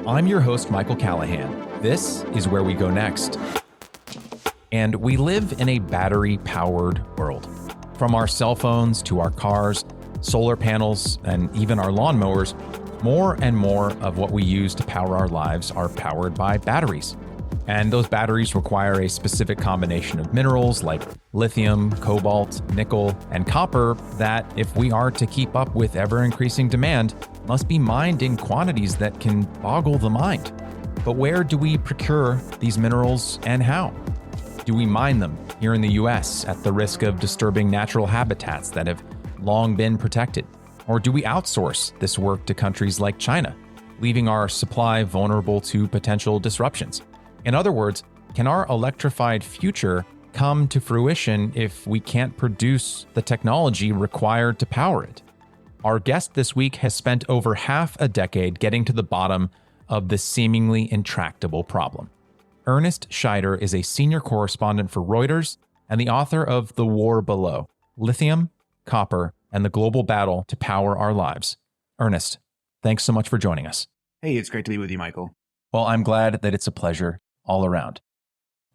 I'm your host, Michael Callahan. This is Where We Go Next. And we live in a battery-powered world. From our cell phones to our cars, solar panels, and even our lawnmowers, more and more of what we use to power our lives are powered by batteries. And those batteries require a specific combination of minerals like lithium, cobalt, nickel, and copper that, if we are to keep up with ever-increasing demand, must be mined in quantities that can boggle the mind. But where do we procure these minerals and how? Do we mine them here in the US at the risk of disturbing natural habitats that have long been protected? Or do we outsource this work to countries like China, leaving our supply vulnerable to potential disruptions? In other words, can our electrified future come to fruition if we can't produce the technology required to power it? Our guest this week has spent over half a decade getting to the bottom of this seemingly intractable problem. Ernest Scheyder is a senior correspondent for Reuters and the author of The War Below: Lithium, Copper, and the Global Battle to Power Our Lives. Ernest, thanks so much for joining us. Hey, it's great to be with you, Michael. Well, I'm glad that it's a pleasure all around.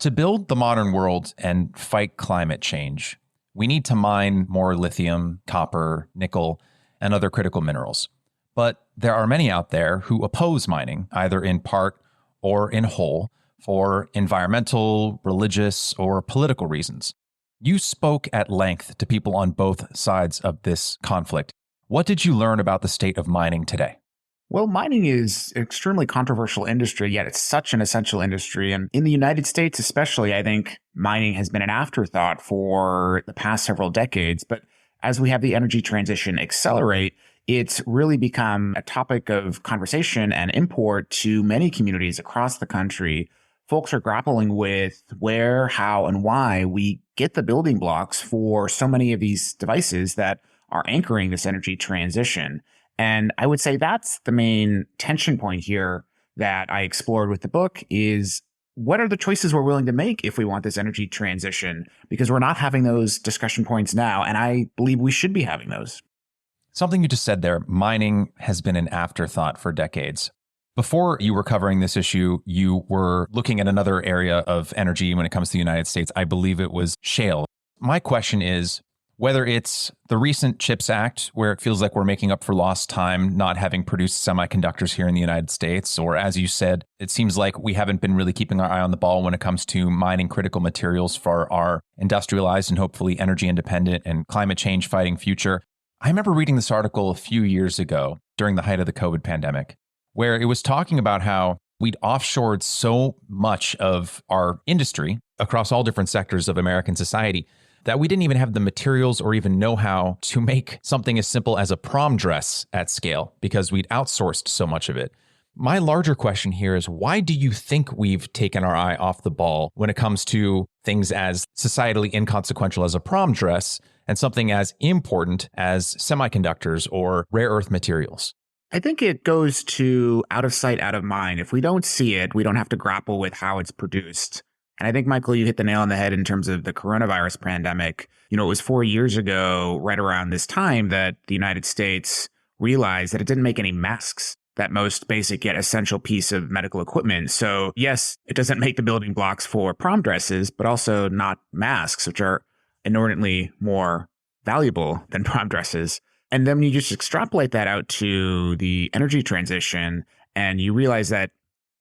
To build the modern world and fight climate change, we need to mine more lithium, copper, nickel, and other critical minerals. But there are many out there who oppose mining, either in part or in whole, for environmental, religious, or political reasons. You spoke at length to people on both sides of this conflict. What did you learn about the state of mining today? Well, mining is an extremely controversial industry, yet it's such an essential industry. And in the United States especially, I think mining has been an afterthought for the past several decades. But as we have the energy transition accelerate, it's really become a topic of conversation and import to many communities across the country. Folks are grappling with where, how, and why we get the building blocks for so many of these devices that are anchoring this energy transition. And I would say that's the main tension point here that I explored with the book is what are the choices we're willing to make if we want this energy transition? Because we're not having those discussion points now, and I believe we should be having those. Something you just said there, mining has been an afterthought for decades. Before you were covering this issue, you were looking at another area of energy when it comes to the United States. I believe it was shale. My question is, whether it's the recent CHIPS Act, where it feels like we're making up for lost time not having produced semiconductors here in the United States, or as you said, it seems like we haven't been really keeping our eye on the ball when it comes to mining critical materials for our industrialized and hopefully energy independent and climate change fighting future. I remember reading this article a few years ago during the height of the COVID pandemic, where it was talking about how we'd offshored so much of our industry across all different sectors of American society that we didn't even have the materials or even know-how to make something as simple as a prom dress at scale because we'd outsourced so much of it. My larger question here is, why do you think we've taken our eye off the ball when it comes to things as societally inconsequential as a prom dress and something as important as semiconductors or rare earth materials? I think it goes to out of sight, out of mind. If we don't see it, we don't have to grapple with how it's produced. And I think, Michael, you hit the nail on the head in terms of the coronavirus pandemic. It was 4 years ago, right around this time, that the United States realized that it didn't make any masks, that most basic yet essential piece of medical equipment. So yes, it doesn't make the building blocks for prom dresses, but also not masks, which are inordinately more valuable than prom dresses. And then you just extrapolate that out to the energy transition, and you realize that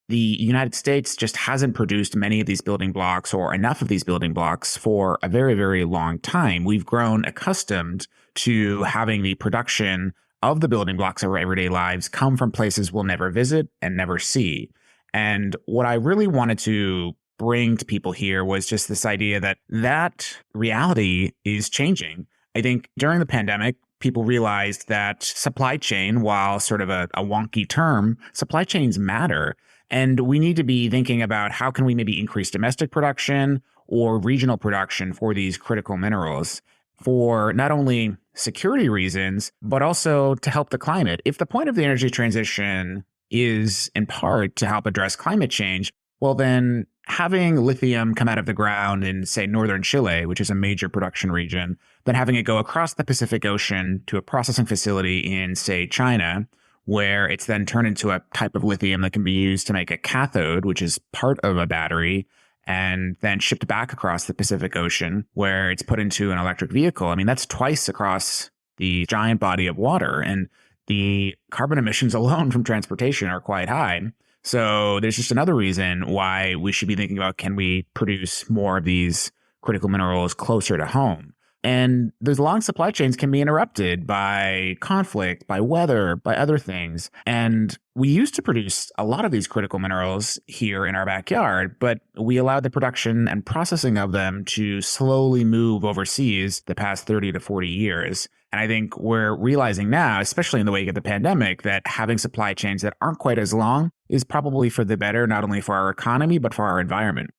the United States just hasn't produced many of these building blocks or enough of these building blocks for a very, very long time. We've grown accustomed to having the production of the building blocks of our everyday lives come from places we'll never visit and never see. And what I really wanted to bring to people here was just this idea that that reality is changing. I think during the pandemic, people realized that supply chain, while sort of a wonky term, supply chains matter. And we need to be thinking about how can we maybe increase domestic production or regional production for these critical minerals for not only security reasons, but also to help the climate. If the point of the energy transition is in part to help address climate change, well, then having lithium come out of the ground in, say, northern Chile, which is a major production region, then having it go across the Pacific Ocean to a processing facility in, say, China, where it's then turned into a type of lithium that can be used to make a cathode, which is part of a battery, and then shipped back across the Pacific Ocean, where it's put into an electric vehicle. I mean, that's twice across the giant body of water. And the carbon emissions alone from transportation are quite high. So there's just another reason why we should be thinking about, can we produce more of these critical minerals closer to home? And those long supply chains can be interrupted by conflict, by weather, by other things. And we used to produce a lot of these critical minerals here in our backyard, but we allowed the production and processing of them to slowly move overseas the past 30 to 40 years. And I think we're realizing now, especially in the wake of the pandemic, that having supply chains that aren't quite as long is probably for the better, not only for our economy, but for our environment.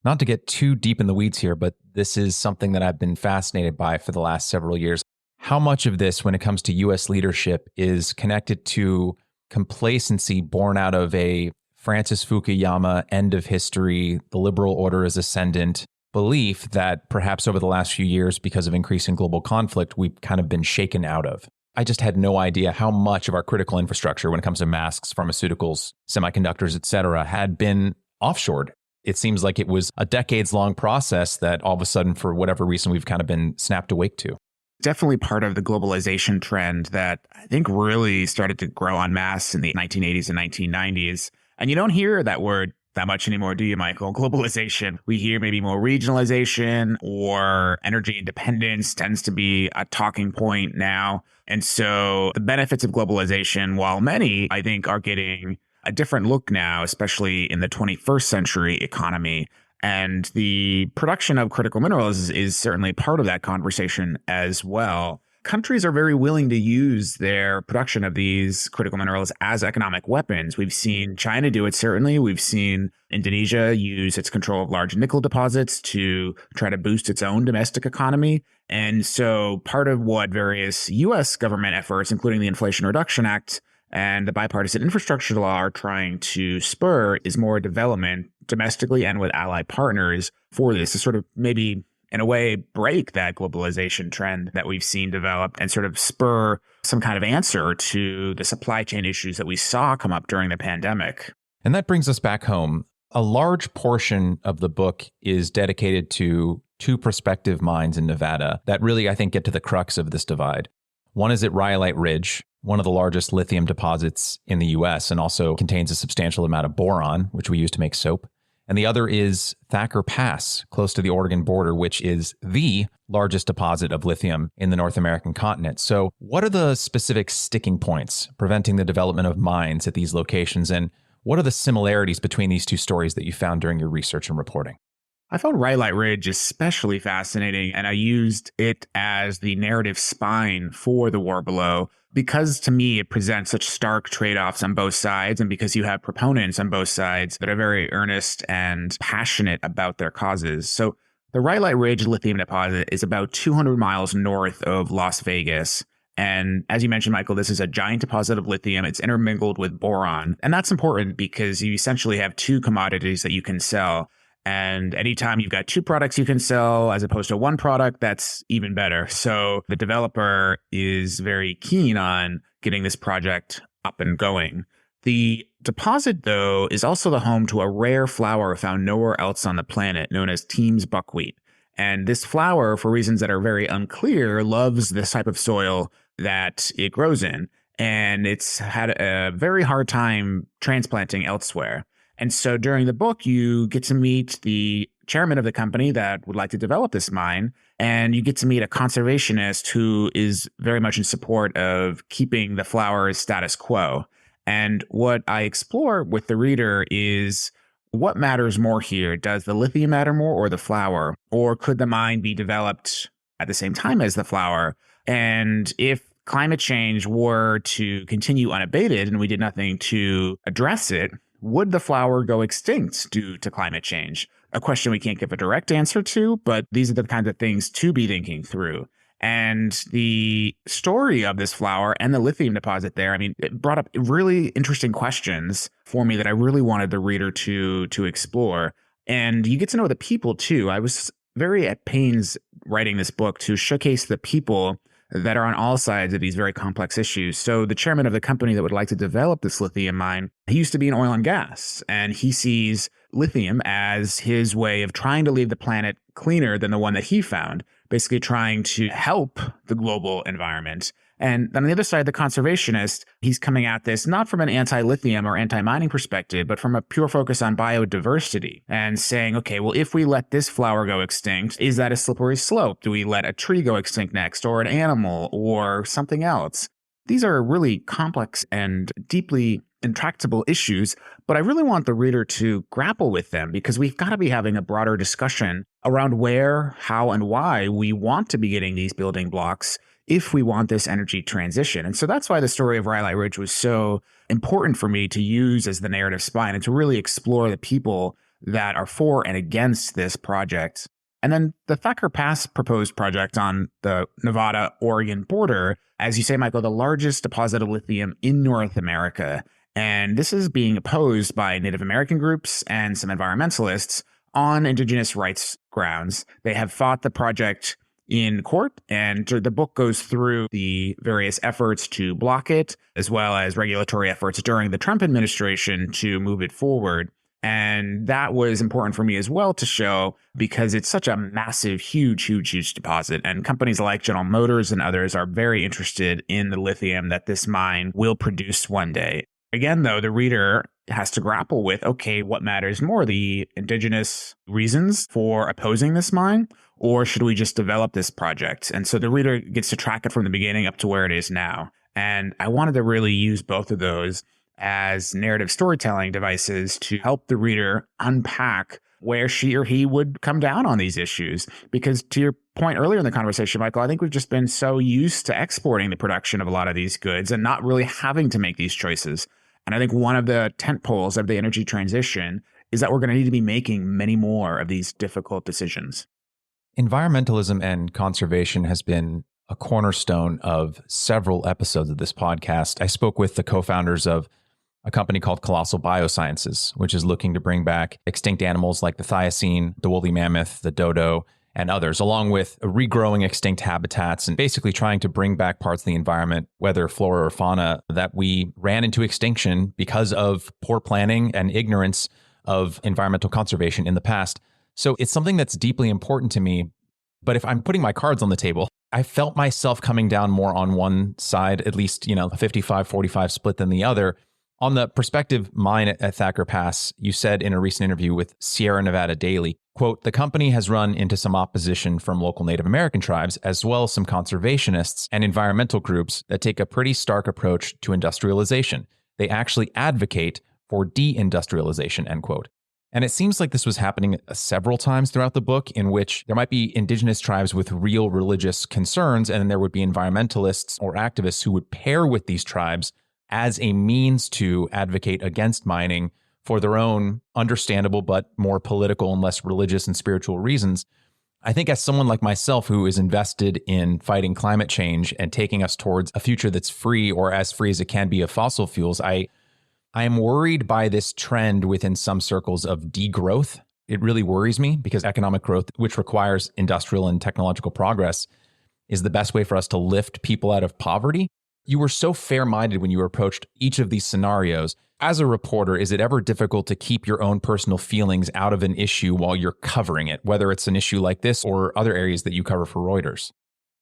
Not to get too deep in the weeds here, but this is something that I've been fascinated by for the last several years. How much of this, when it comes to U.S. leadership, is connected to complacency born out of a Francis Fukuyama end of history, the liberal order is ascendant belief that perhaps over the last few years, because of increasing global conflict, we've kind of been shaken out of? I just had no idea how much of our critical infrastructure when it comes to masks, pharmaceuticals, semiconductors, et cetera, had been offshored. It seems like it was a decades-long process that all of a sudden, for whatever reason, we've kind of been snapped awake to. Definitely part of the globalization trend that I think really started to grow en masse in the 1980s and 1990s. And you don't hear that word that much anymore, do you, Michael? Globalization. We hear maybe more regionalization, or energy independence tends to be a talking point now. And so the benefits of globalization, while many, I think, are getting a different look now, especially in the 21st century economy. And the production of critical minerals is certainly part of that conversation as well. Countries are very willing to use their production of these critical minerals as economic weapons. We've seen China do it, certainly. We've seen Indonesia use its control of large nickel deposits to try to boost its own domestic economy. And so part of what various U.S. government efforts, including the Inflation Reduction Act and the bipartisan infrastructure law, are trying to spur is more development domestically and with allied partners for this to sort of maybe, in a way, break that globalization trend that we've seen develop and sort of spur some kind of answer to the supply chain issues that we saw come up during the pandemic. And that brings us back home. A large portion of the book is dedicated to two prospective mines in Nevada that really, I think, get to the crux of this divide. One is at Rhyolite Ridge, one of the largest lithium deposits in the U.S. and also contains a substantial amount of boron, which we use to make soap. And the other is Thacker Pass, close to the Oregon border, which is the largest deposit of lithium in the North American continent. So what are the specific sticking points preventing the development of mines at these locations? And what are the similarities between these two stories that you found during your research and reporting? I found Rhyolite Ridge especially fascinating, and I used it as the narrative spine for The War Below because, to me, it presents such stark trade-offs on both sides, and because you have proponents on both sides that are very earnest and passionate about their causes. So the Rhyolite Ridge lithium deposit is about 200 miles north of Las Vegas. And as you mentioned, Michael, this is a giant deposit of lithium. It's intermingled with boron. And that's important because you essentially have two commodities that you can sell. And anytime you've got two products you can sell as opposed to one product, that's even better. So the developer is very keen on getting this project up and going. The deposit, though, is also the home to a rare flower found nowhere else on the planet known as Team's buckwheat. And this flower, for reasons that are very unclear, loves this type of soil that it grows in. And it's had a very hard time transplanting elsewhere. And so during the book, you get to meet the chairman of the company that would like to develop this mine, and you get to meet a conservationist who is very much in support of keeping the flower's status quo. And what I explore with the reader is what matters more here. Does the lithium matter more or the flower? Or could the mine be developed at the same time as the flower? And if climate change were to continue unabated and we did nothing to address it, would the flower go extinct due to climate change? A question we can't give a direct answer to, but these are the kinds of things to be thinking through. And the story of this flower and the lithium deposit there, I mean, it brought up really interesting questions for me that I really wanted the reader to explore. And you get to know the people too. I was very at pains writing this book to showcase the people that are on all sides of these very complex issues. So the chairman of the company that would like to develop this lithium mine, he used to be in oil and gas, and he sees lithium as his way of trying to leave the planet cleaner than the one that he found, basically trying to help the global environment. And on the other side, the conservationist, he's coming at this not from an anti-lithium or anti-mining perspective, but from a pure focus on biodiversity and saying, okay, well, if we let this flower go extinct, is that a slippery slope? Do we let a tree go extinct next, or an animal, or something else? These are really complex and deeply intractable issues, but I really want the reader to grapple with them because we've got to be having a broader discussion around where, how, and why we want to be getting these building blocks if we want this energy transition. And so that's why the story of Rhyolite Ridge was so important for me to use as the narrative spine and to really explore the people that are for and against this project. And then the Thacker Pass proposed project on the Nevada-Oregon border, as you say, Michael, the largest deposit of lithium in North America. And this is being opposed by Native American groups and some environmentalists on indigenous rights grounds. They have fought the project in court, and the book goes through the various efforts to block it, as well as regulatory efforts during the Trump administration to move it forward. And that was important for me as well to show because it's such a massive, huge deposit. And companies like General Motors and others are very interested in the lithium that this mine will produce one day. Again, though, the reader has to grapple with, okay, what matters more, the indigenous reasons for opposing this mine, or should we just develop this project? And so the reader gets to track it from the beginning up to where it is now. And I wanted to really use both of those as narrative storytelling devices to help the reader unpack where she or he would come down on these issues. Because to your point earlier in the conversation, Michael, I think we've just been so used to exporting the production of a lot of these goods and not really having to make these choices. And I think one of the tent poles of the energy transition is that we're going to need to be making many more of these difficult decisions. Environmentalism and conservation has been a cornerstone of several episodes of this podcast. I spoke with the co-founders of a company called Colossal Biosciences, which is looking to bring back extinct animals like the Thylacine, the woolly mammoth, the dodo, and others, along with regrowing extinct habitats and basically trying to bring back parts of the environment, whether flora or fauna, that we ran into extinction because of poor planning and ignorance of environmental conservation in the past. So it's something that's deeply important to me. But if I'm putting my cards on the table, I felt myself coming down more on one side, at least, a 55-45 split than the other. On the perspective mine at Thacker Pass, you said in a recent interview with Sierra Nevada Daily, quote, the company has run into some opposition from local Native American tribes, as well as some conservationists and environmental groups that take a pretty stark approach to industrialization. They actually advocate for deindustrialization, end quote. And it seems like this was happening several times throughout the book, in which there might be indigenous tribes with real religious concerns, and then there would be environmentalists or activists who would pair with these tribes as a means to advocate against mining for their own understandable but more political and less religious and spiritual reasons. I think as someone like myself who is invested in fighting climate change and taking us towards a future that's free or as free as it can be of fossil fuels, I am worried by this trend within some circles of degrowth. It really worries me because economic growth, which requires industrial and technological progress, is the best way for us to lift people out of poverty. You were so fair-minded when you approached each of these scenarios. As a reporter, is it ever difficult to keep your own personal feelings out of an issue while you're covering it, whether it's an issue like this or other areas that you cover for Reuters?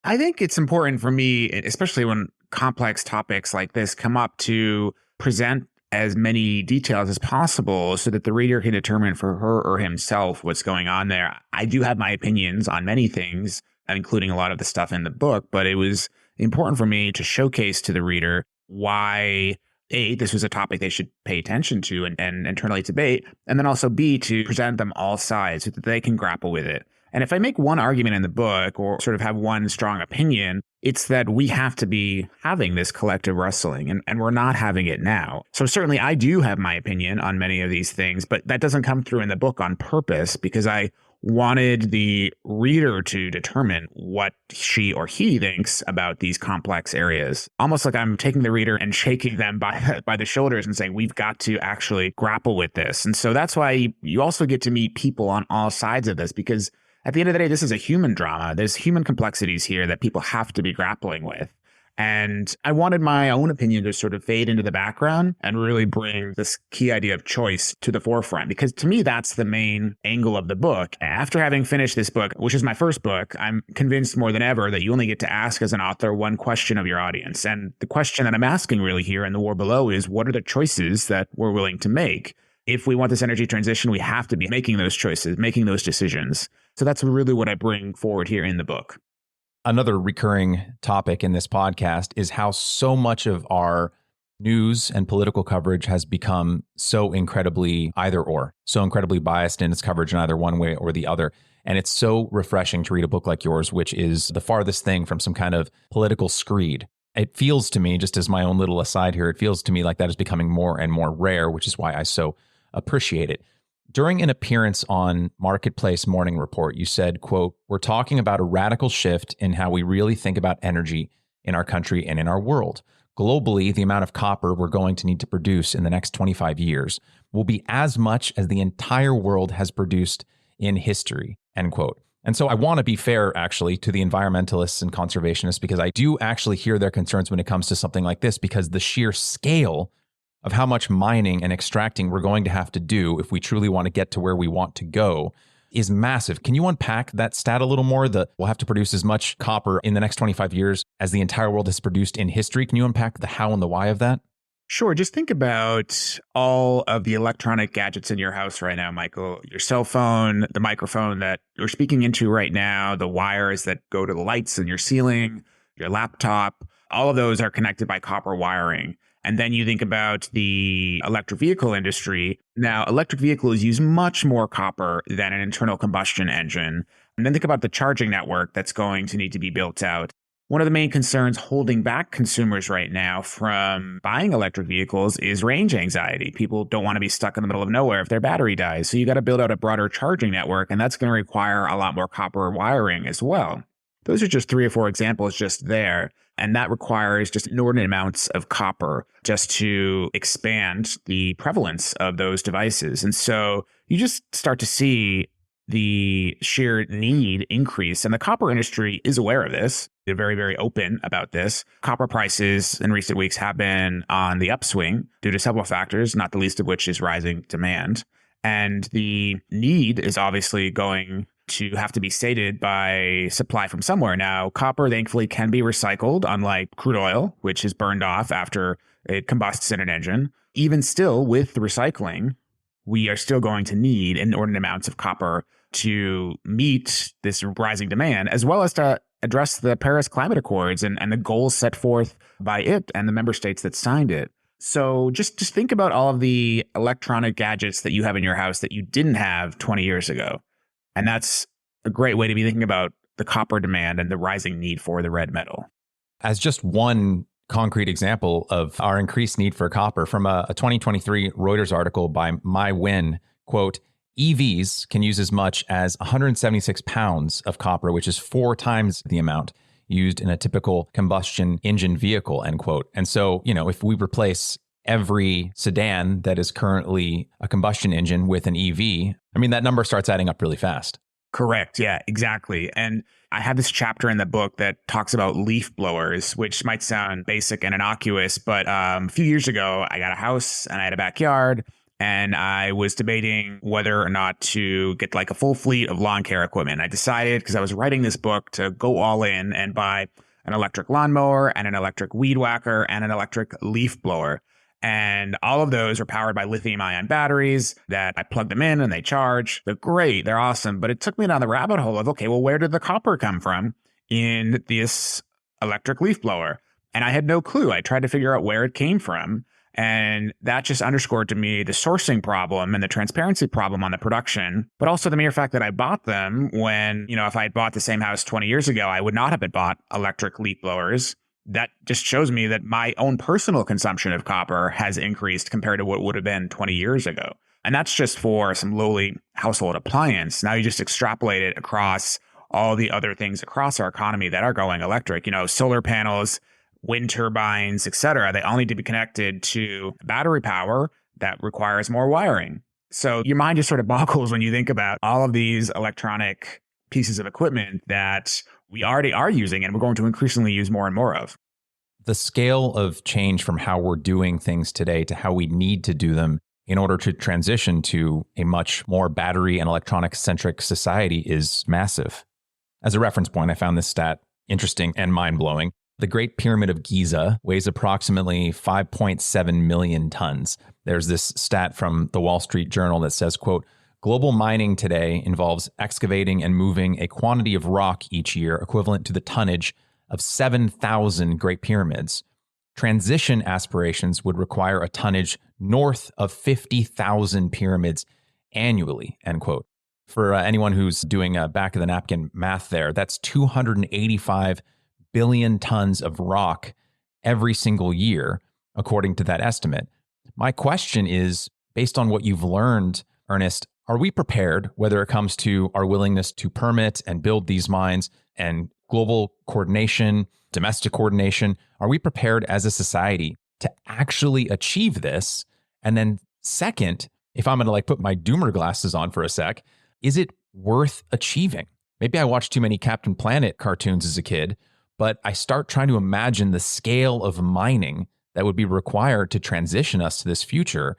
I think it's important for me, especially when complex topics like this come up, to present as many details as possible so that the reader can determine for her or himself what's going on there. I do have my opinions on many things, including a lot of the stuff in the book, but it was important for me to showcase to the reader why, A, this was a topic they should pay attention to and internally debate, and then also B, to present them all sides so that they can grapple with it. And if I make one argument in the book or sort of have one strong opinion, it's that we have to be having this collective wrestling, and we're not having it now. So certainly I do have my opinion on many of these things, but that doesn't come through in the book on purpose because I wanted the reader to determine what she or he thinks about these complex areas. Almost like I'm taking the reader and shaking them by the shoulders and saying, we've got to actually grapple with this. And so that's why you also get to meet people on all sides of this, because at the end of the day, this is a human drama. There's human complexities here that people have to be grappling with. And I wanted my own opinion to sort of fade into the background and really bring this key idea of choice to the forefront, because to me, that's the main angle of the book. After having finished this book, which is my first book, I'm convinced more than ever that you only get to ask as an author one question of your audience. And the question that I'm asking really here in The War Below is, what are the choices that we're willing to make? If we want this energy transition, we have to be making those choices, making those decisions. So that's really what I bring forward here in the book. Another recurring topic in this podcast is how so much of our news and political coverage has become so incredibly either or, so incredibly biased in its coverage in either one way or the other. And it's so refreshing to read a book like yours, which is the farthest thing from some kind of political screed. It feels to me, just as my own little aside here, it feels to me like that is becoming more and more rare, which is why I so appreciate it. During an appearance on Marketplace Morning Report, you said, quote, "We're talking about a radical shift in how we really think about energy in our country and in our world. Globally, the amount of copper we're going to need to produce in the next 25 years will be as much as the entire world has produced in history," end quote. And so I want to be fair, actually, to the environmentalists and conservationists, because I do actually hear their concerns when it comes to something like this, because the sheer scale of how much mining and extracting we're going to have to do if we truly want to get to where we want to go is massive. Can you unpack that stat a little more? We'll have to produce as much copper in the next 25 years as the entire world has produced in history. Can you unpack the how and the why of that? Sure. Just think about all of the electronic gadgets in your house right now, Michael. Your cell phone, the microphone that you're speaking into right now, the wires that go to the lights in your ceiling, your laptop, all of those are connected by copper wiring. And then you think about the electric vehicle industry. Now, electric vehicles use much more copper than an internal combustion engine. And then think about the charging network that's going to need to be built out. One of the main concerns holding back consumers right now from buying electric vehicles is range anxiety. People don't want to be stuck in the middle of nowhere if their battery dies. So you got to build out a broader charging network, and that's going to require a lot more copper wiring as well. Those are just 3 or 4 examples just there. And that requires just inordinate amounts of copper just to expand the prevalence of those devices. And so you just start to see the sheer need increase. And the copper industry is aware of this. They're very, very open about this. Copper prices in recent weeks have been on the upswing due to several factors, not the least of which is rising demand. And the need is obviously going to have to be sated by supply from somewhere. Now, copper, thankfully, can be recycled, unlike crude oil, which is burned off after it combusts in an engine. Even still, with the recycling, we are still going to need inordinate amounts of copper to meet this rising demand, as well as to address the Paris Climate Accords and the goals set forth by it and the member states that signed it. So just think about all of the electronic gadgets that you have in your house that you didn't have 20 years ago. And that's a great way to be thinking about the copper demand and the rising need for the red metal. As just one concrete example of our increased need for copper, from a 2023 Reuters article by My Win, quote, "EVs can use as much as 176 pounds of copper, which is 4 times the amount used in a typical combustion engine vehicle," end quote. And so, if we replace every sedan that is currently a combustion engine with an EV, that number starts adding up really fast. Correct. Yeah, exactly. And I have this chapter in the book that talks about leaf blowers, which might sound basic and innocuous, but a few years ago, I got a house and I had a backyard, and I was debating whether or not to get like a full fleet of lawn care equipment. I decided, because I was writing this book, to go all in and buy an electric lawnmower and an electric weed whacker and an electric leaf blower. And all of those are powered by lithium ion batteries that I plug them in and they charge. They're great. They're awesome. But it took me down the rabbit hole of, okay, well, where did the copper come from in this electric leaf blower? And I had no clue. I tried to figure out where it came from. And that just underscored to me the sourcing problem and the transparency problem on the production, but also the mere fact that I bought them when, if I had bought the same house 20 years ago, I would not have bought electric leaf blowers. That just shows me that my own personal consumption of copper has increased compared to what would have been 20 years ago. And that's just for some lowly household appliance. Now you just extrapolate it across all the other things across our economy that are going electric, solar panels, wind turbines, et cetera. They all need to be connected to battery power that requires more wiring. So your mind just sort of boggles when you think about all of these electronic pieces of equipment that we already are using and we're going to increasingly use more and more of. The scale of change from how we're doing things today to how we need to do them in order to transition to a much more battery and electronic centric society is massive. As a reference point, I found this stat interesting and mind-blowing. The Great Pyramid of Giza weighs approximately 5.7 million tons. There's this stat from the Wall Street Journal that says, quote, global mining today involves excavating and moving a quantity of rock each year equivalent to the tonnage of 7,000 Great Pyramids. Transition aspirations would require a tonnage north of 50,000 pyramids annually, end quote. For anyone who's doing a back of the napkin math there, that's 285 billion tons of rock every single year, according to that estimate. My question is, based on what you've learned, Ernest, are we prepared, whether it comes to our willingness to permit and build these mines and global coordination, domestic coordination, are we prepared as a society to actually achieve this? And then second, if I'm going to put my doomer glasses on for a sec, is it worth achieving? Maybe I watched too many Captain Planet cartoons as a kid, but I start trying to imagine the scale of mining that would be required to transition us to this future.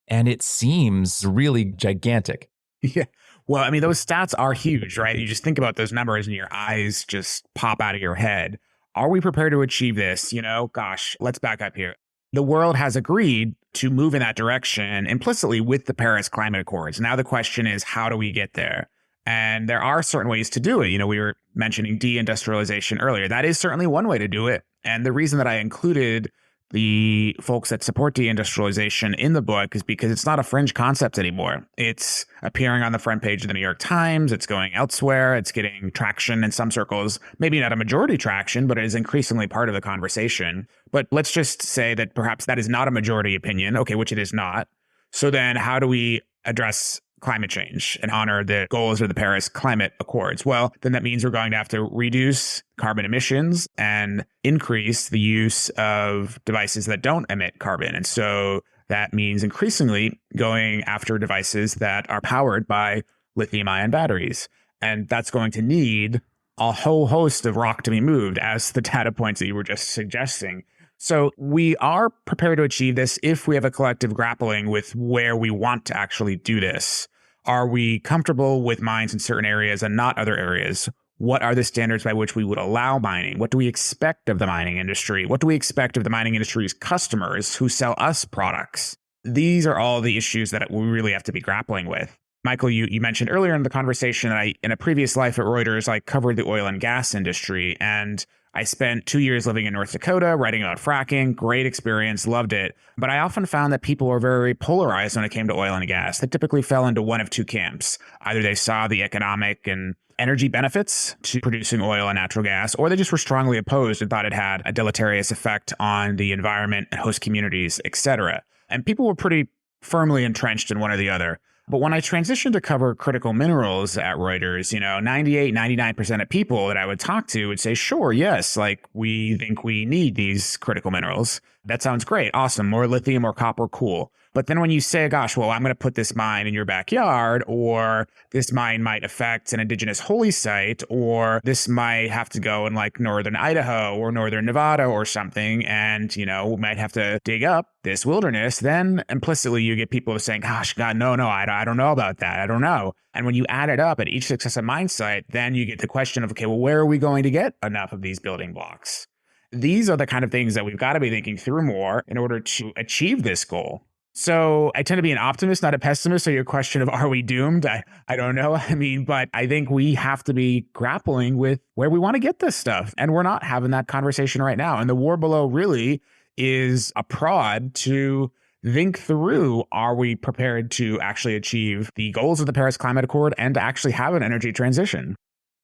And it seems really gigantic. Yeah. Well, I mean, those stats are huge, right? You just think about those numbers and your eyes just pop out of your head. Are we prepared to achieve this? Gosh, let's back up here. The world has agreed to move in that direction implicitly with the Paris Climate Accords. Now the question is, how do we get there? And there are certain ways to do it. We were mentioning deindustrialization earlier. That is certainly one way to do it. And the reason that I included the folks that support deindustrialization in the book is because it's not a fringe concept anymore. It's appearing on the front page of the New York Times. It's going elsewhere. It's getting traction in some circles, maybe not a majority traction, but it is increasingly part of the conversation. But let's just say that perhaps that is not a majority opinion, okay, which it is not. So then how do we address climate change and honor the goals of the Paris Climate Accords? Well, then that means we're going to have to reduce carbon emissions and increase the use of devices that don't emit carbon. And so that means increasingly going after devices that are powered by lithium-ion batteries. And that's going to need a whole host of rock to be moved, as the data points that you were just suggesting. So we are prepared to achieve this if we have a collective grappling with where we want to actually do this. Are we comfortable with mines in certain areas and not other areas? What are the standards by which we would allow mining? What do we expect of the mining industry? What do we expect of the mining industry's customers who sell us products? These are all the issues that we really have to be grappling with. Michael, you mentioned earlier in the conversation that in a previous life at Reuters, I covered the oil and gas industry, and I spent 2 years living in North Dakota, writing about fracking. Great experience, loved it. But I often found that people were very polarized when it came to oil and gas. They typically fell into one of two camps. Either they saw the economic and energy benefits to producing oil and natural gas, or they just were strongly opposed and thought it had a deleterious effect on the environment and host communities, etc. And people were pretty firmly entrenched in one or the other. But when I transitioned to cover critical minerals at Reuters, 98, 99% of people that I would talk to would say, sure, yes, we think we need these critical minerals. That sounds great. Awesome. More lithium or copper, cool. But then when you say, gosh, well, I'm going to put this mine in your backyard, or this mine might affect an indigenous holy site, or this might have to go in northern Idaho or northern Nevada or something, and, we might have to dig up this wilderness, then implicitly you get people saying, gosh, God, no, I don't know about that. I don't know. And when you add it up at each successive mine site, then you get the question of, okay, well, where are we going to get enough of these building blocks? These are the kind of things that we've got to be thinking through more in order to achieve this goal. So I tend to be an optimist, not a pessimist. So your question of are we doomed? I don't know. But I think we have to be grappling with where we want to get this stuff. And we're not having that conversation right now. And the war below really is a prod to think through, are we prepared to actually achieve the goals of the Paris Climate Accord and to actually have an energy transition?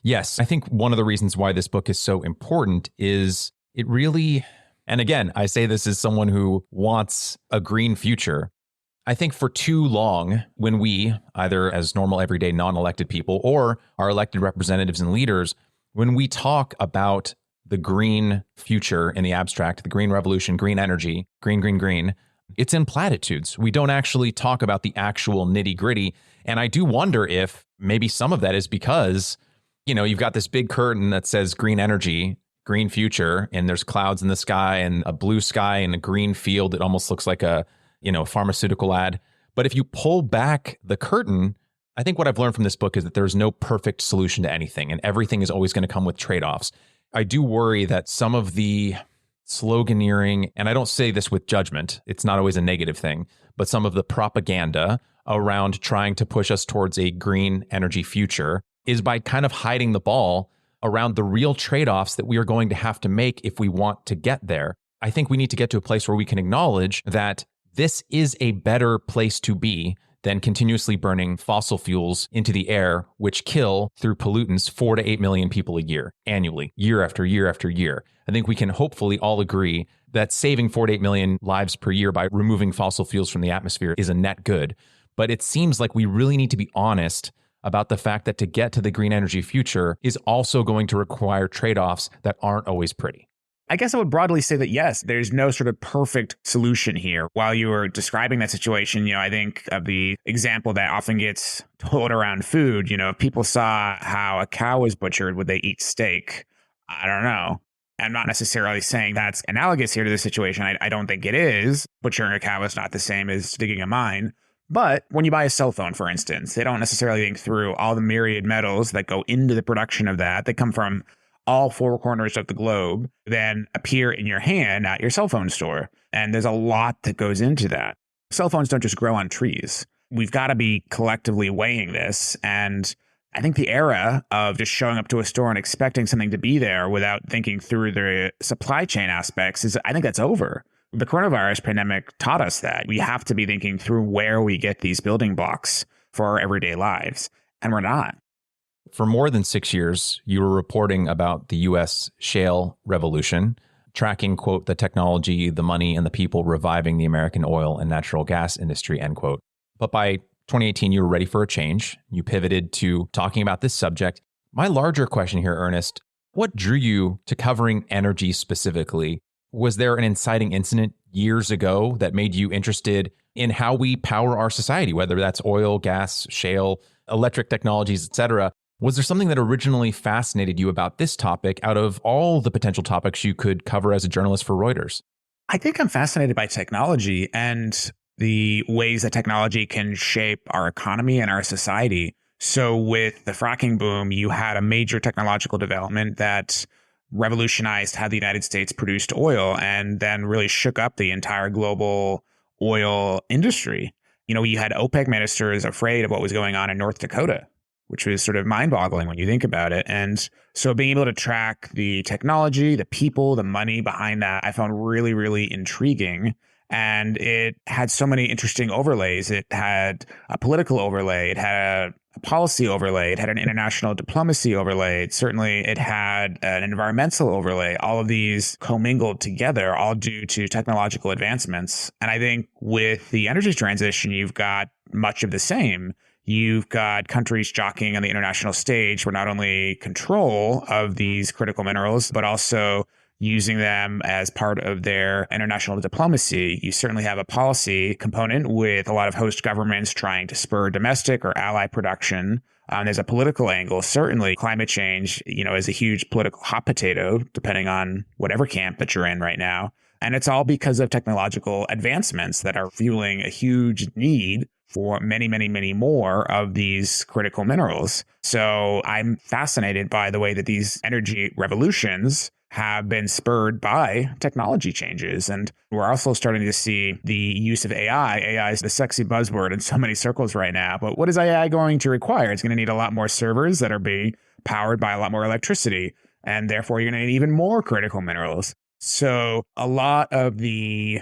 Yes, I think one of the reasons why this book is so important is it really, and again, I say this as someone who wants a green future. I think for too long, when we, either as normal, everyday, non-elected people or our elected representatives and leaders, when we talk about the green future in the abstract, the green revolution, green energy, green, it's in platitudes. We don't actually talk about the actual nitty gritty. And I do wonder if maybe some of that is because You've got this big curtain that says green energy, green future, and there's clouds in the sky and a blue sky and a green field. It almost looks like a, pharmaceutical ad. But if you pull back the curtain, I think what I've learned from this book is that there's no perfect solution to anything, and everything is always going to come with trade-offs. I do worry that some of the sloganeering, and I don't say this with judgment, it's not always a negative thing, but some of the propaganda around trying to push us towards a green energy future is by kind of hiding the ball around the real trade-offs that we are going to have to make if we want to get there. I think we need to get to a place where we can acknowledge that this is a better place to be than continuously burning fossil fuels into the air, which kill through pollutants 4 to 8 million people a year, annually, year after year after year. I think we can hopefully all agree that saving 4 to 8 million lives per year by removing fossil fuels from the atmosphere is a net good. But it seems like we really need to be honest about the fact that to get to the green energy future is also going to require trade-offs that aren't always pretty. I guess I would broadly say that, yes, there's no sort of perfect solution here. While you were describing that situation, I think of the example that often gets told around food. If people saw how a cow was butchered, would they eat steak? I don't know. I'm not necessarily saying that's analogous here to the situation. I don't think it is. Butchering a cow is not the same as digging a mine. But when you buy a cell phone, for instance, they don't necessarily think through all the myriad metals that go into the production of that. They come from all four corners of the globe, then appear in your hand at your cell phone store. And there's a lot that goes into that. Cell phones don't just grow on trees. We've got to be collectively weighing this. And I think the era of just showing up to a store and expecting something to be there without thinking through the supply chain aspects I think that's over. The coronavirus pandemic taught us that we have to be thinking through where we get these building blocks for our everyday lives. And we're not. For more than 6 years, you were reporting about the U.S. shale revolution, tracking, quote, the technology, the money, and the people reviving the American oil and natural gas industry, end quote. But by 2018, you were ready for a change. You pivoted to talking about this subject. My larger question here, Ernest, what drew you to covering energy specifically? Was there an inciting incident years ago that made you interested in how we power our society, whether that's oil, gas, shale, electric technologies, et cetera? Was there something that originally fascinated you about this topic out of all the potential topics you could cover as a journalist for Reuters? I think I'm fascinated by technology and the ways that technology can shape our economy and our society. So with the fracking boom, you had a major technological development that revolutionized how the United States produced oil and then really shook up the entire global oil industry. You had OPEC ministers afraid of what was going on in North Dakota, which was sort of mind-boggling when you think about it. And so being able to track the technology, the people, the money behind that, I found really, really intriguing. And it had so many interesting overlays. It had a political overlay. It had a policy overlay. It had an international diplomacy overlay. Certainly, it had an environmental overlay. All of these commingled together, all due to technological advancements. And I think with the energy transition, you've got much of the same. You've got countries jockeying on the international stage for not only control of these critical minerals, but also using them as part of their international diplomacy. You certainly have a policy component with a lot of host governments trying to spur domestic or ally production. There's a political angle. Certainly climate change, is a huge political hot potato, depending on whatever camp that you're in right now. And it's all because of technological advancements that are fueling a huge need for many, many, many more of these critical minerals. So I'm fascinated by the way that these energy revolutions have been spurred by technology changes. And we're also starting to see the use of AI. AI is the sexy buzzword in so many circles right now. But what is AI going to require? It's going to need a lot more servers that are being powered by a lot more electricity. And therefore, you're going to need even more critical minerals. So a lot of the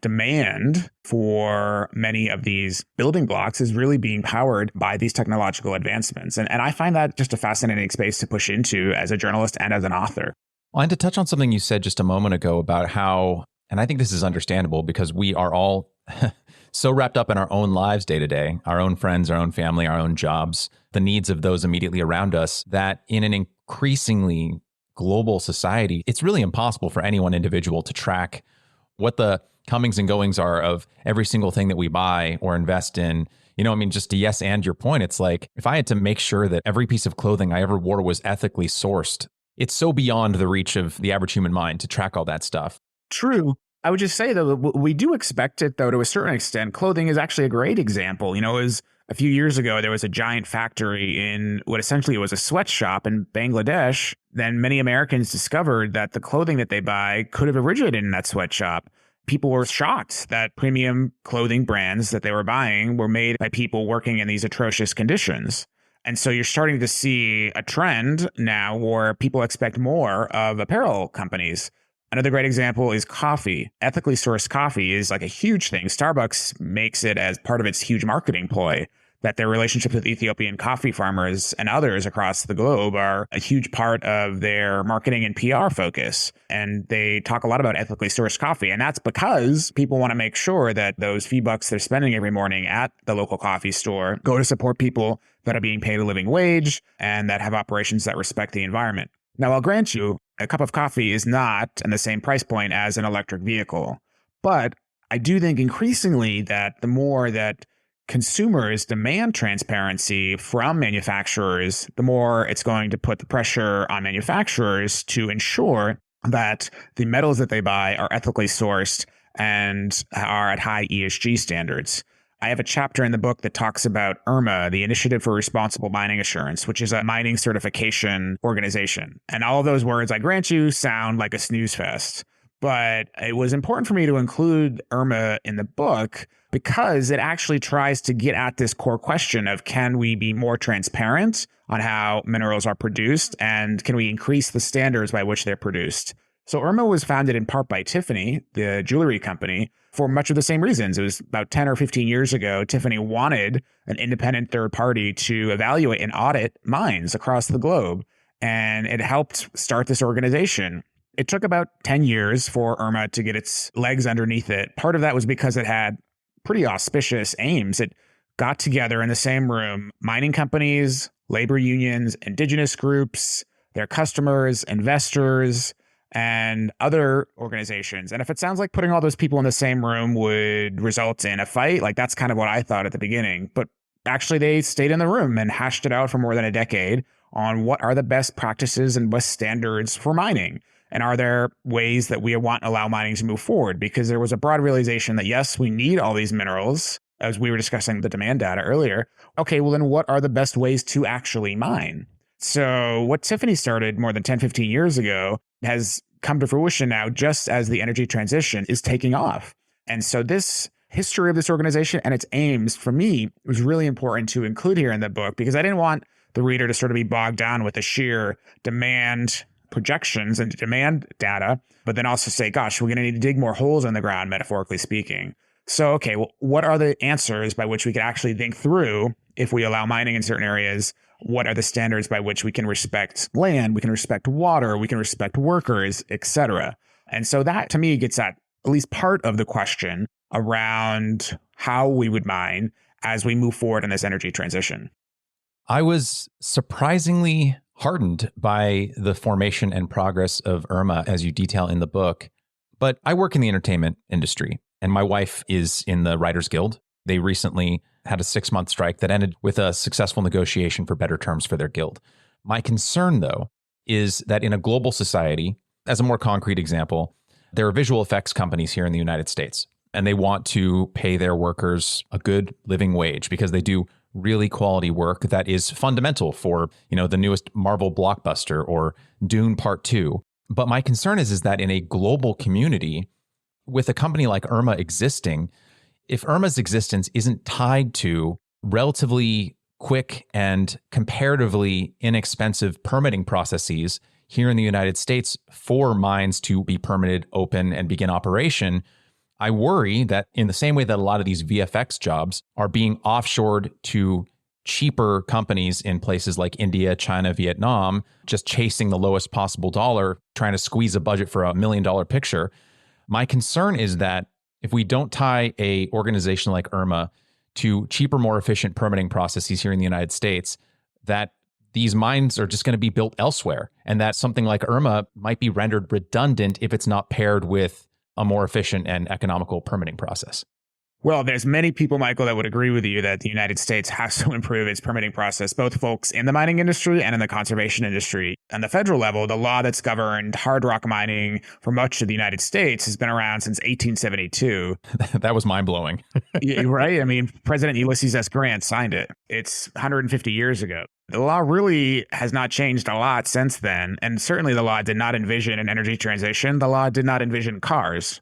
demand for many of these building blocks is really being powered by these technological advancements. And I find that just a fascinating space to push into as a journalist and as an author. Well, and to touch on something you said just a moment ago about how, and I think this is understandable because we are all so wrapped up in our own lives day to day, our own friends, our own family, our own jobs, the needs of those immediately around us, that in an increasingly global society, it's really impossible for any one individual to track what the comings and goings are of every single thing that we buy or invest in, Just to yes and your point, it's like if I had to make sure that every piece of clothing I ever wore was ethically sourced, it's so beyond the reach of the average human mind to track all that stuff. True. I would just say, though, we do expect it, though, to a certain extent. Clothing is actually a great example. It was a few years ago, there was a giant factory in what essentially was a sweatshop in Bangladesh. Then many Americans discovered that the clothing that they buy could have originated in that sweatshop. People were shocked that premium clothing brands that they were buying were made by people working in these atrocious conditions. And so you're starting to see a trend now where people expect more of apparel companies. Another great example is coffee. Ethically sourced coffee is like a huge thing. Starbucks makes it as part of its huge marketing ploy, that their relationships with Ethiopian coffee farmers and others across the globe are a huge part of their marketing and PR focus. And they talk a lot about ethically sourced coffee. And that's because people want to make sure that those few bucks they're spending every morning at the local coffee store go to support people that are being paid a living wage and that have operations that respect the environment. Now, I'll grant you, a cup of coffee is not in the same price point as an electric vehicle. But I do think increasingly that the more that consumers demand transparency from manufacturers, the more it's going to put the pressure on manufacturers to ensure that the metals that they buy are ethically sourced and are at high ESG standards. I have a chapter in the book that talks about IRMA, the Initiative for Responsible Mining Assurance, which is a mining certification organization. And all of those words, I grant you, sound like a snooze fest. But it was important for me to include IRMA in the book because it actually tries to get at this core question of, can we be more transparent on how minerals are produced, and can we increase the standards by which they're produced? So IRMA was founded in part by Tiffany, the jewelry company, for much of the same reasons. It was about 10 or 15 years ago. Tiffany wanted an independent third party to evaluate and audit mines across the globe, and it helped start this organization. It took about 10 years for IRMA to get its legs underneath it. Part of that was because it had pretty auspicious aims. It got together in the same room mining companies, labor unions, indigenous groups, their customers, investors, and other organizations. And if it sounds like putting all those people in the same room would result in a fight, like that's kind of what I thought at the beginning. But actually, they stayed in the room and hashed it out for more than a decade on what are the best practices and best standards for mining. And are there ways that we want to allow mining to move forward? Because there was a broad realization that, yes, we need all these minerals, as we were discussing the demand data earlier. Okay, well, then what are the best ways to actually mine? So what Tiffany started more than 10, 15 years ago has come to fruition now, just as the energy transition is taking off. And so this history of this organization and its aims, for me, was really important to include here in the book, because I didn't want the reader to sort of be bogged down with the sheer demand projections and demand data, but then also say, gosh, we're going to need to dig more holes in the ground, metaphorically speaking. So, okay, well, what are the answers by which we could actually think through, if we allow mining in certain areas, what are the standards by which we can respect land, we can respect water, we can respect workers, etc. And so that, to me, gets at least part of the question around how we would mine as we move forward in this energy transition. I was surprisingly heartened by the formation and progress of IRMA, as you detail in the book. But I work in the entertainment industry, and my wife is in the Writers Guild. They recently had a 6-month strike that ended with a successful negotiation for better terms for their guild. My concern, though, is that in a global society, as a more concrete example, there are visual effects companies here in the United States, and they want to pay their workers a good living wage because they do really quality work that is fundamental for, the newest Marvel blockbuster or Dune Part 2. But my concern is that in a global community, with a company like IRMA existing, if IRMA's existence isn't tied to relatively quick and comparatively inexpensive permitting processes here in the United States for mines to be permitted, open, and begin operation, I worry that in the same way that a lot of these VFX jobs are being offshored to cheaper companies in places like India, China, Vietnam, just chasing the lowest possible dollar, trying to squeeze a budget for $1 million picture. My concern is that if we don't tie a organization like IRMA to cheaper, more efficient permitting processes here in the United States, that these mines are just going to be built elsewhere, and that something like IRMA might be rendered redundant if it's not paired with a more efficient and economical permitting process. Well, there's many people, Michael, that would agree with you that the United States has to improve its permitting process, both folks in the mining industry and in the conservation industry. On the federal level, the law that's governed hard rock mining for much of the United States has been around since 1872. That was mind blowing. Right? I mean, President Ulysses S. Grant signed it. It's 150 years ago. The law really has not changed a lot since then. And certainly the law did not envision an energy transition. The law did not envision cars,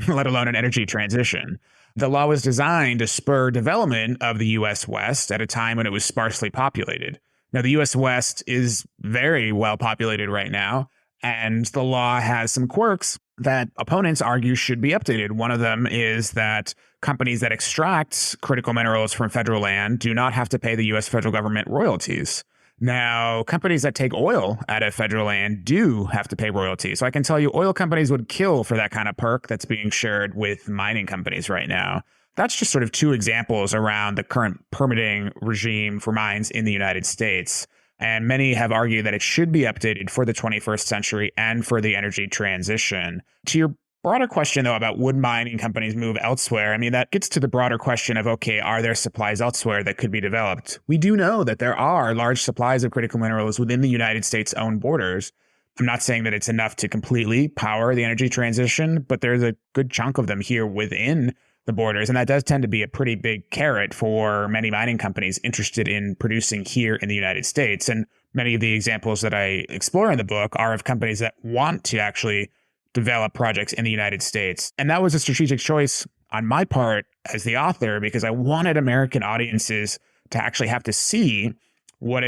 let alone an energy transition. The law was designed to spur development of the U.S. West at a time when it was sparsely populated. Now, the U.S. West is very well populated right now, and the law has some quirks that opponents argue should be updated. One of them is that companies that extract critical minerals from federal land do not have to pay the U.S. federal government royalties. Now, companies that take oil out of federal land do have to pay royalties. So I can tell you oil companies would kill for that kind of perk that's being shared with mining companies right now. That's just sort of two examples around the current permitting regime for mines in the United States. And many have argued that it should be updated for the 21st century and for the energy transition. To your broader question, though, about would mining companies move elsewhere? I mean, that gets to the broader question of, okay, are there supplies elsewhere that could be developed? We do know that there are large supplies of critical minerals within the United States' own borders. I'm not saying that it's enough to completely power the energy transition, but there's a good chunk of them here within the borders. And that does tend to be a pretty big carrot for many mining companies interested in producing here in the United States. And many of the examples that I explore in the book are of companies that want to actually develop projects in the United States. And that was a strategic choice on my part as the author, because I wanted American audiences to actually have to see what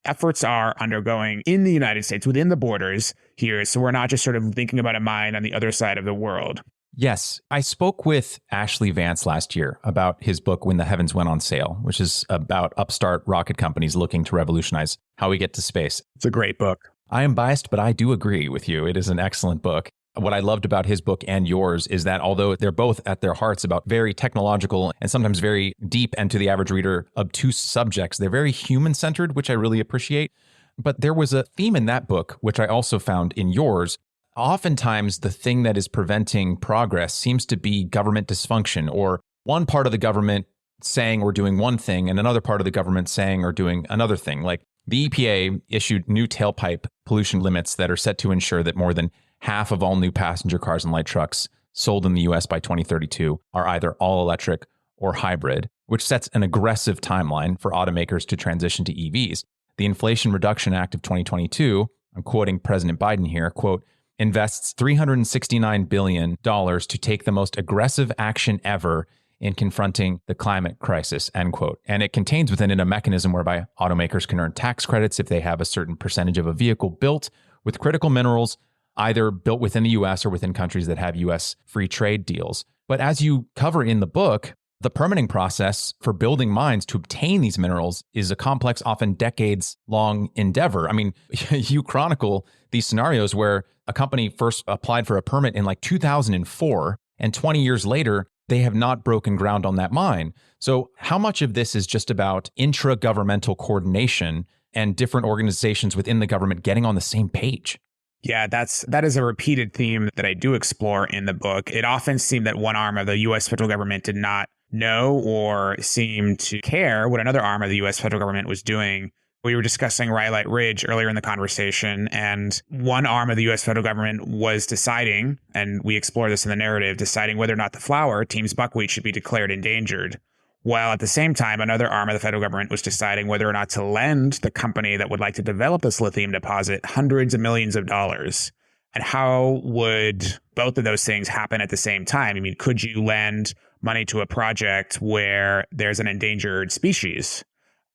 efforts are undergoing in the United States within the borders here. So we're not just sort of thinking about a mine on the other side of the world. Yes. I spoke with Ashley Vance last year about his book, When the Heavens Went on Sale, which is about upstart rocket companies looking to revolutionize how we get to space. It's a great book. I am biased, but I do agree with you. It is an excellent book. What I loved about his book and yours is that although they're both at their hearts about very technological and sometimes very deep and to the average reader obtuse subjects, they're very human-centered, which I really appreciate. But there was a theme in that book, which I also found in yours. Oftentimes, the thing that is preventing progress seems to be government dysfunction, or one part of the government saying or doing one thing and another part of the government saying or doing another thing. Like the EPA issued new tailpipe pollution limits that are set to ensure that more than half of all new passenger cars and light trucks sold in the US by 2032 are either all electric or hybrid, which sets an aggressive timeline for automakers to transition to EVs. The Inflation Reduction Act of 2022, I'm quoting President Biden here, quote, invests $369 billion to take the most aggressive action ever in confronting the climate crisis, end quote. And it contains within it a mechanism whereby automakers can earn tax credits if they have a certain percentage of a vehicle built with critical minerals, either built within the US or within countries that have US free trade deals. But as you cover in the book, the permitting process for building mines to obtain these minerals is a complex, often decades-long endeavor. I mean, you chronicle these scenarios where a company first applied for a permit in like 2004, and 20 years later, they have not broken ground on that mine. So how much of this is just about intra-governmental coordination and different organizations within the government getting on the same page? Yeah, that is a repeated theme that I do explore in the book. It often seemed that one arm of the U.S. federal government did not know or seem to care what another arm of the U.S. federal government was doing. We were discussing Rhyolite Ridge earlier in the conversation, and one arm of the U.S. federal government was deciding, and we explore this in the narrative, deciding whether or not the flour, Team's buckwheat, should be declared endangered. While at the same time, another arm of the federal government was deciding whether or not to lend the company that would like to develop this lithium deposit hundreds of millions of dollars. And how would both of those things happen at the same time? I mean, could you lend money to a project where there's an endangered species?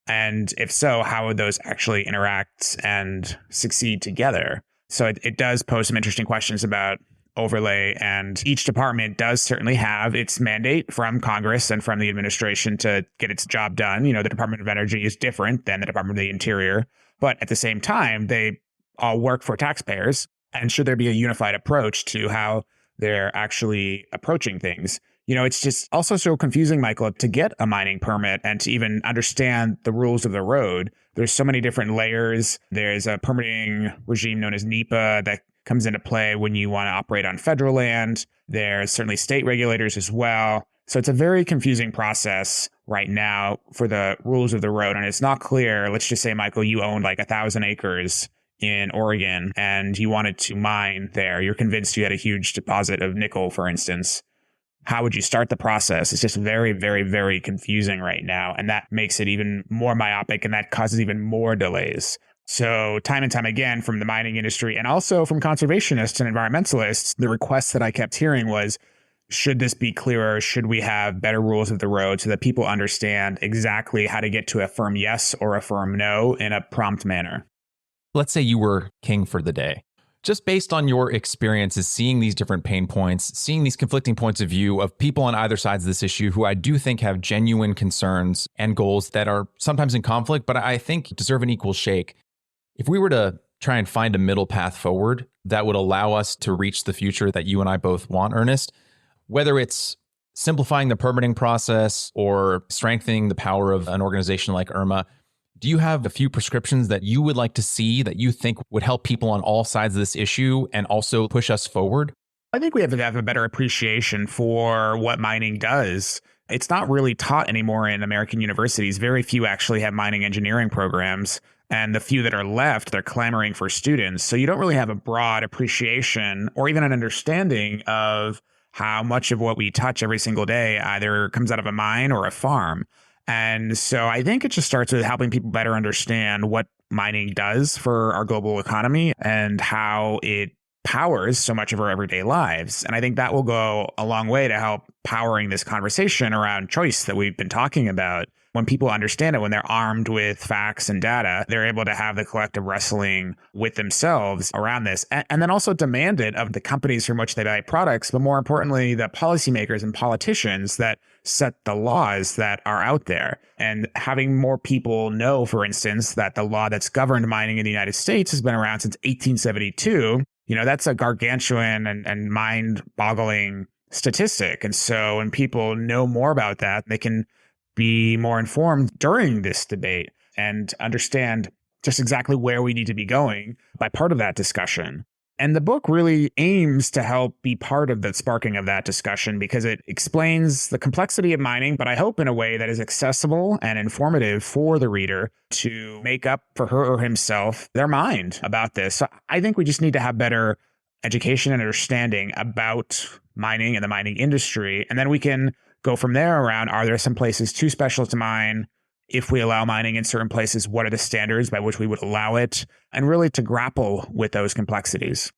And if so, how would those actually interact and succeed together? So it does pose some interesting questions about overlay, and each department does certainly have its mandate from Congress and from the administration to get its job done. You know, the Department of Energy is different than the Department of the Interior, but at the same time, they all work for taxpayers. And should there be a unified approach to how they're actually approaching things? You know, it's just also so confusing, Michael, to get a mining permit and to even understand the rules of the road. There's so many different layers. There's a permitting regime known as NEPA that comes into play when you want to operate on federal land. There's certainly state regulators as well. So it's a very confusing process right now for the rules of the road. And it's not clear. Let's just say, Michael, you owned like 1,000 acres in Oregon and you wanted to mine there. You're convinced you had a huge deposit of nickel, for instance. How would you start the process? It's just very, very, very confusing right now. And that makes it even more myopic and that causes even more delays. So time and time again from the mining industry and also from conservationists and environmentalists, the request that I kept hearing was, should this be clearer? Should we have better rules of the road so that people understand exactly how to get to a firm yes or a firm no in a prompt manner? Let's say you were king for the day. Just based on your experiences, seeing these different pain points, seeing these conflicting points of view of people on either sides of this issue who I do think have genuine concerns and goals that are sometimes in conflict, but I think deserve an equal shake. If we were to try and find a middle path forward that would allow us to reach the future that you and I both want, Ernest, whether it's simplifying the permitting process or strengthening the power of an organization like IRMA, do you have a few prescriptions that you would like to see that you think would help people on all sides of this issue and also push us forward? I think we have to have a better appreciation for what mining does. It's not really taught anymore in American universities. Very few actually have mining engineering programs. And the few that are left, they're clamoring for students. So you don't really have a broad appreciation or even an understanding of how much of what we touch every single day either comes out of a mine or a farm. And so I think it just starts with helping people better understand what mining does for our global economy and how it powers so much of our everyday lives. And I think that will go a long way to help powering this conversation around choice that we've been talking about. When people understand it, when they're armed with facts and data, they're able to have the collective wrestling with themselves around this and then also demand it of the companies from which they buy products, but more importantly, the policymakers and politicians that set the laws that are out there. And having more people know, for instance, that the law that's governed mining in the United States has been around since 1872, that's a gargantuan and mind-boggling statistic. And so when people know more about that, they can be more informed during this debate and understand just exactly where we need to be going by part of that discussion. And the book really aims to help be part of the sparking of that discussion because it explains the complexity of mining, but I hope in a way that is accessible and informative for the reader to make up for her or himself their mind about this. So I think we just need to have better education and understanding about mining and the mining industry. And then we can go from there around, are there some places too special to mine? If we allow mining in certain places, what are the standards by which we would allow it? And really to grapple with those complexities.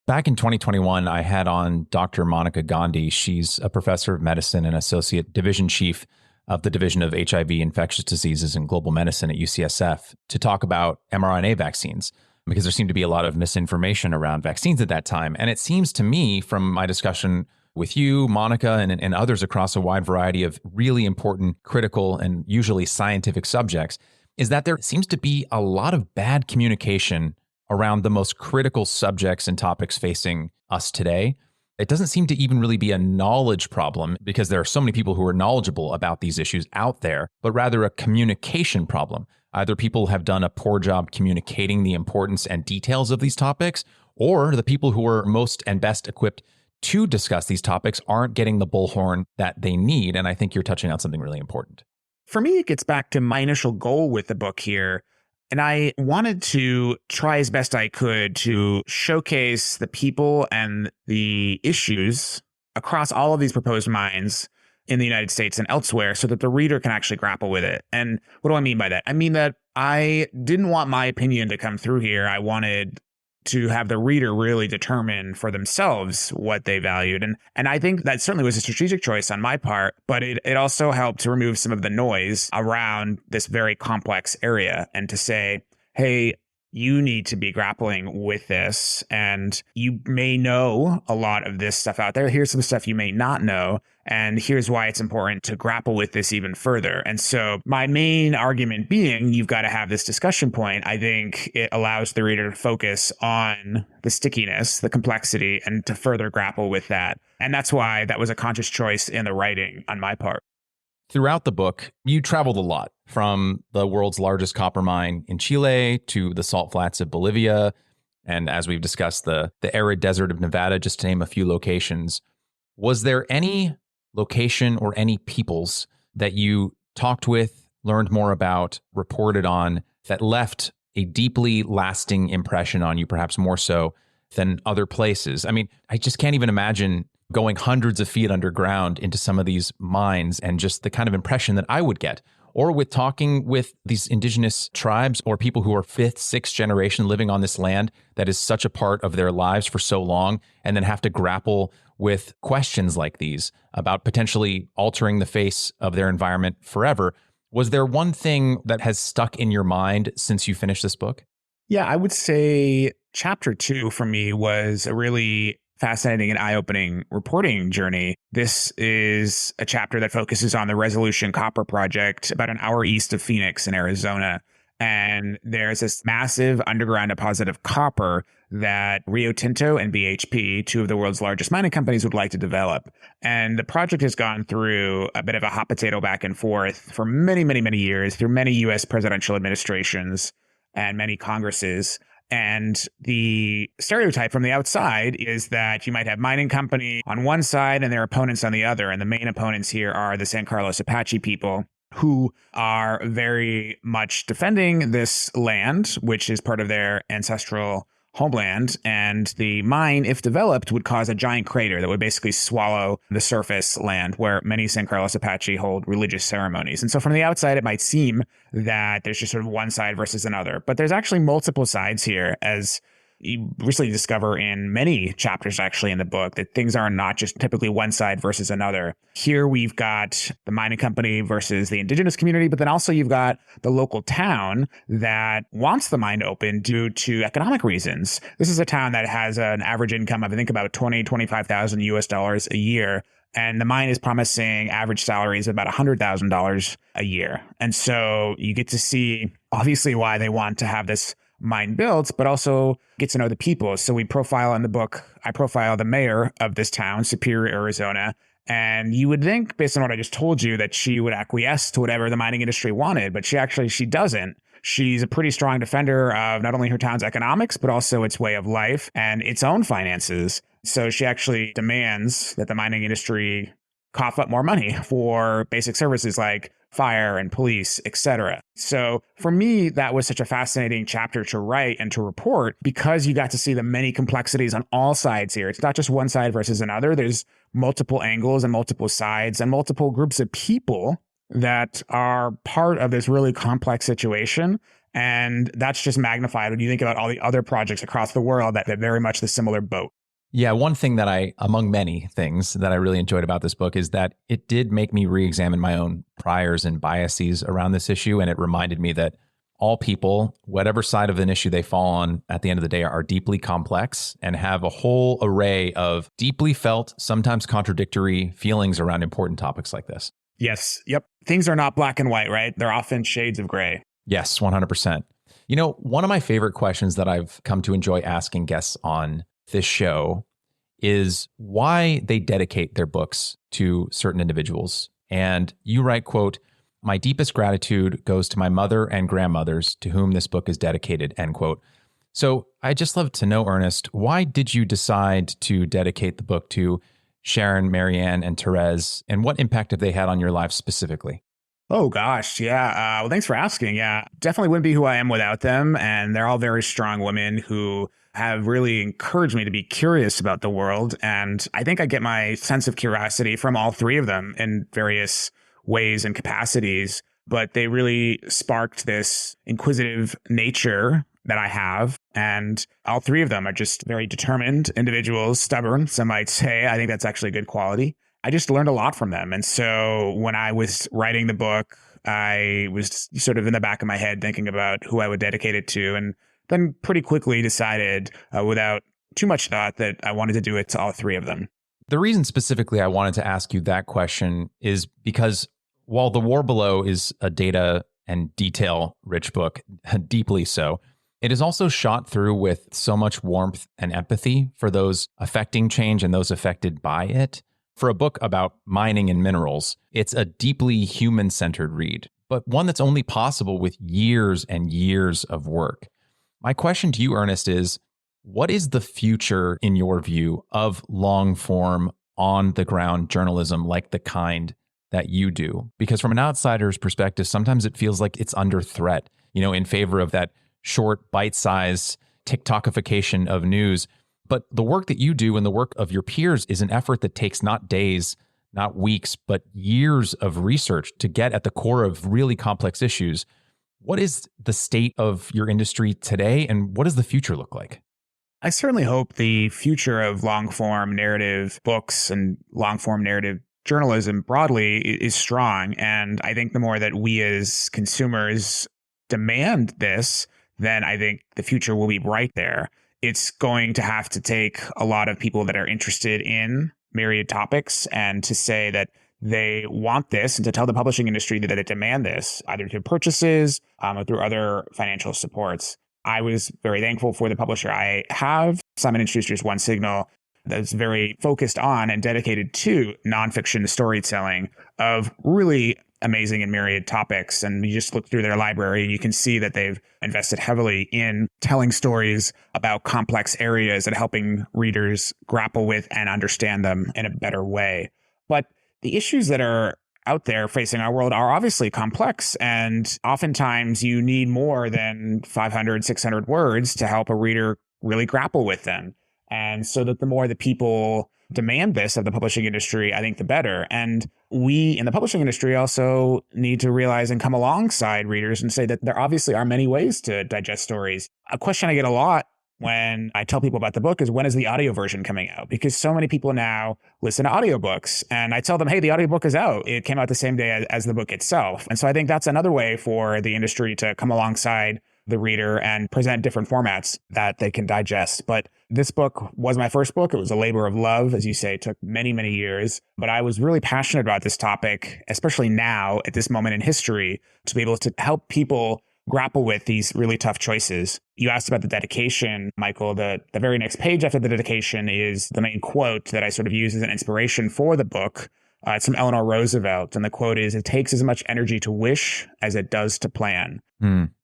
Back in 2021, I had on Dr. Monica Gandhi. She's a professor of medicine and associate division chief of the Division of HIV, Infectious Diseases, and Global Medicine at UCSF to talk about mRNA vaccines, because there seemed to be a lot of misinformation around vaccines at that time. And it seems to me from my discussion with you, Monica, and others across a wide variety of really important, critical, and usually scientific subjects, is that there seems to be a lot of bad communication around the most critical subjects and topics facing us today. It doesn't seem to even really be a knowledge problem because there are so many people who are knowledgeable about these issues out there, but rather a communication problem. Either people have done a poor job communicating the importance and details of these topics, or the people who are most and best equipped to discuss these topics aren't getting the bullhorn that they need. And I think you're touching on something really important. For me, it gets back to my initial goal with the book here. And I wanted to try as best I could to showcase the people and the issues across all of these proposed mines in the United States and elsewhere so that the reader can actually grapple with it. And what do I mean by that? I mean that I didn't want my opinion to come through here. I wanted to have the reader really determine for themselves what they valued. And I think that certainly was a strategic choice on my part, but it also helped to remove some of the noise around this very complex area and to say, hey, you need to be grappling with this. And you may know a lot of this stuff out there. Here's some stuff you may not know. And here's why it's important to grapple with this even further. And so my main argument being, you've got to have this discussion point. I think it allows the reader to focus on the stickiness, the complexity, and to further grapple with that. And that's why that was a conscious choice in the writing on my part. Throughout the book, you traveled a lot, from the world's largest copper mine in Chile to the salt flats of Bolivia, and as we've discussed, the arid desert of Nevada, just to name a few locations. Was there any location or any peoples that you talked with, learned more about, reported on that left a deeply lasting impression on you, perhaps more so than other places? I mean, I just can't even imagine going hundreds of feet underground into some of these mines and just the kind of impression that I would get. Or with talking with these indigenous tribes or people who are fifth, sixth generation living on this land that is such a part of their lives for so long, and then have to grapple with questions like these about potentially altering the face of their environment forever. Was there one thing that has stuck in your mind since you finished this book? Yeah, I would say chapter 2 for me was a really fascinating and eye-opening reporting journey. This is a chapter that focuses on the Resolution Copper Project about an hour east of Phoenix in Arizona. And there's this massive underground deposit of copper that Rio Tinto and BHP, two of the world's largest mining companies, would like to develop. And the project has gone through a bit of a hot potato back and forth for many, many, many years through many U.S. presidential administrations and many Congresses. And the stereotype from the outside is that you might have mining company on one side and their opponents on the other. And the main opponents here are the San Carlos Apache people, who are very much defending this land, which is part of their ancestral homeland. And the mine, if developed, would cause a giant crater that would basically swallow the surface land where many San Carlos Apache hold religious ceremonies. And so from the outside, it might seem that there's just sort of one side versus another. But there's actually multiple sides here, as you recently discover in many chapters actually in the book, that things are not just typically one side versus another. Here we've got the mining company versus the indigenous community, but then also you've got the local town that wants the mine open due to economic reasons. This is a town that has an average income of, I think, about 25,000 US dollars a year. And the mine is promising average salaries of about $100,000 a year. And so you get to see obviously why they want to have this mine built, but also get to know the people. So we profile in the book, I profile the mayor of this town, Superior, Arizona. And you would think, based on what I just told you, that she would acquiesce to whatever the mining industry wanted, but she doesn't. She's a pretty strong defender of not only her town's economics, but also its way of life and its own finances. So she actually demands that the mining industry cough up more money for basic services like fire and police, etc. So for me, that was such a fascinating chapter to write and to report, because you got to see the many complexities on all sides here. It's not just one side versus another. There's multiple angles and multiple sides and multiple groups of people that are part of this really complex situation. And that's just magnified when you think about all the other projects across the world that have very much the similar boat. Yeah, one thing that among many things that I really enjoyed about this book is that it did make me re-examine my own priors and biases around this issue. And it reminded me that all people, whatever side of an issue they fall on at the end of the day, are deeply complex and have a whole array of deeply felt, sometimes contradictory feelings around important topics like this. Yes. Yep. Things are not black and white, right? They're often shades of gray. Yes, 100%. You know, one of my favorite questions that I've come to enjoy asking guests on this show is why they dedicate their books to certain individuals. And you write, quote, "My deepest gratitude goes to my mother and grandmothers to whom this book is dedicated," end quote. So I just love to know, Ernest, why did you decide to dedicate the book to Sharon, Marianne, and Therese, and what impact have they had on your life specifically? Oh, gosh. Yeah. Well, thanks for asking. Yeah, definitely wouldn't be who I am without them. And they're all very strong women who have really encouraged me to be curious about the world. And I think I get my sense of curiosity from all three of them in various ways and capacities. But they really sparked this inquisitive nature that I have. And all three of them are just very determined individuals, stubborn, some might say. I think that's actually a good quality. I just learned a lot from them. And so when I was writing the book, I was sort of in the back of my head thinking about who I would dedicate it to, and then pretty quickly decided without too much thought that I wanted to do it to all three of them. The reason specifically I wanted to ask you that question is because while The War Below is a data and detail rich book, deeply so, it is also shot through with so much warmth and empathy for those affecting change and those affected by it. For a book about mining and minerals, it's a deeply human-centered read, but one that's only possible with years and years of work. My question to you, Ernest, is what is the future, in your view, of long-form on the ground journalism like the kind that you do? Because from an outsider's perspective, sometimes it feels like it's under threat, in favor of that short, bite-sized TikTokification of news. But the work that you do and the work of your peers is an effort that takes not days, not weeks, but years of research to get at the core of really complex issues. What is the state of your industry today, and what does the future look like? I certainly hope the future of long-form narrative books and long-form narrative journalism broadly is strong. And I think the more that we as consumers demand this, then I think the future will be bright there. It's going to have to take a lot of people that are interested in myriad topics and to say that they want this and to tell the publishing industry that they demand this, either through purchases or through other financial supports. I was very thankful for the publisher I have, Simon & Schuster's One Signal, that's very focused on and dedicated to nonfiction storytelling of really amazing and myriad topics. And you just look through their library and you can see that they've invested heavily in telling stories about complex areas and helping readers grapple with and understand them in a better way. But the issues that are out there facing our world are obviously complex, and oftentimes you need more than 500, 600 words to help a reader really grapple with them. And so that the more that people demand this of the publishing industry, I think the better. And we in the publishing industry also need to realize and come alongside readers and say that there obviously are many ways to digest stories. A question I get a lot when I tell people about the book is, when is the audio version coming out? Because so many people now listen to audiobooks, and I tell them, hey, the audiobook is out. It came out the same day as the book itself. And so I think that's another way for the industry to come alongside the reader and present different formats that they can digest. But this book was my first book. It was a labor of love, as you say. It took many, many years. But I was really passionate about this topic, especially now at this moment in history, to be able to help people grapple with these really tough choices. You asked about the dedication, Michael. The very next page after the dedication is the main quote that I sort of use as an inspiration for the book. It's from Eleanor Roosevelt. And the quote is, "It takes as much energy to wish as it does to plan."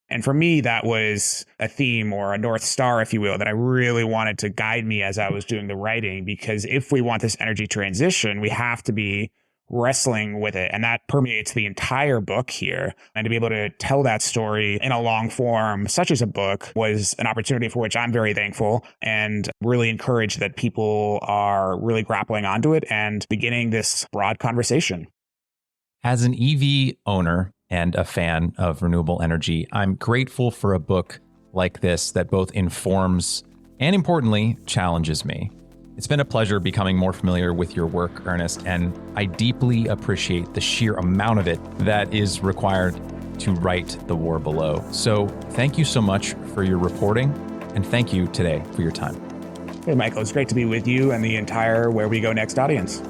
And for me, that was a theme or a North Star, if you will, that I really wanted to guide me as I was doing the writing. Because if we want this energy transition, we have to be wrestling with it. And that permeates the entire book here. And to be able to tell that story in a long form, such as a book, was an opportunity for which I'm very thankful and really encouraged that people are really grappling onto it and beginning this broad conversation. As an EV owner and a fan of renewable energy, I'm grateful for a book like this that both informs and, importantly, challenges me. It's been a pleasure becoming more familiar with your work, Ernest, and I deeply appreciate the sheer amount of it that is required to write The War Below. So thank you so much for your reporting, and thank you today for your time. Hey, Michael, it's great to be with you and the entire Where We Go Next audience.